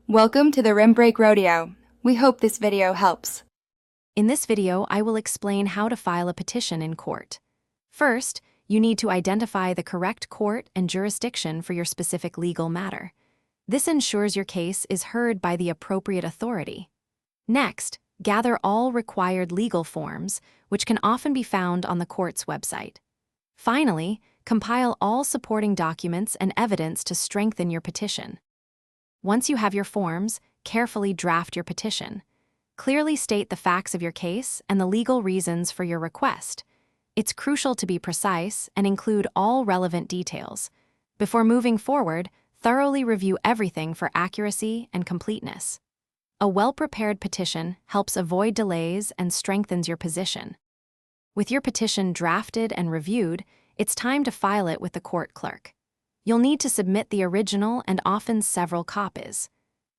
Welcome to the Rim Break Rodeo. We hope this video helps. In this video, I will explain how to file a petition in court. First, you need to identify the correct court and jurisdiction for your specific legal matter. This ensures your case is heard by the appropriate authority. Next, gather all required legal forms, which can often be found on the court's website. Finally, compile all supporting documents and evidence to strengthen your petition. Once you have your forms, carefully draft your petition. Clearly state the facts of your case and the legal reasons for your request. It's crucial to be precise and include all relevant details. Before moving forward, thoroughly review everything for accuracy and completeness. A well-prepared petition helps avoid delays and strengthens your position. With your petition drafted and reviewed, it's time to file it with the court clerk. You'll need to submit the original and often several copies.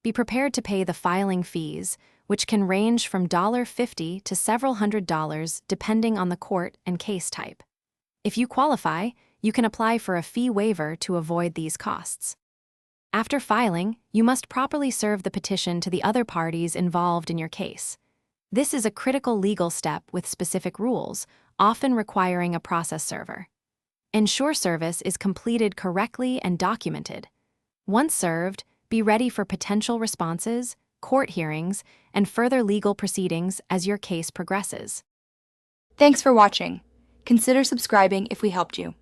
Be prepared to pay the filing fees, which can range from $50 to several $100 depending on the court and case type. If you qualify, you can apply for a fee waiver to avoid these costs. After filing, you must properly serve the petition to the other parties involved in your case. This is a critical legal step with specific rules, often requiring a process server. Ensure service is completed correctly and documented. Once served, be ready for potential responses, court hearings, and further legal proceedings as your case progresses. Thanks for watching. Consider subscribing if we helped you.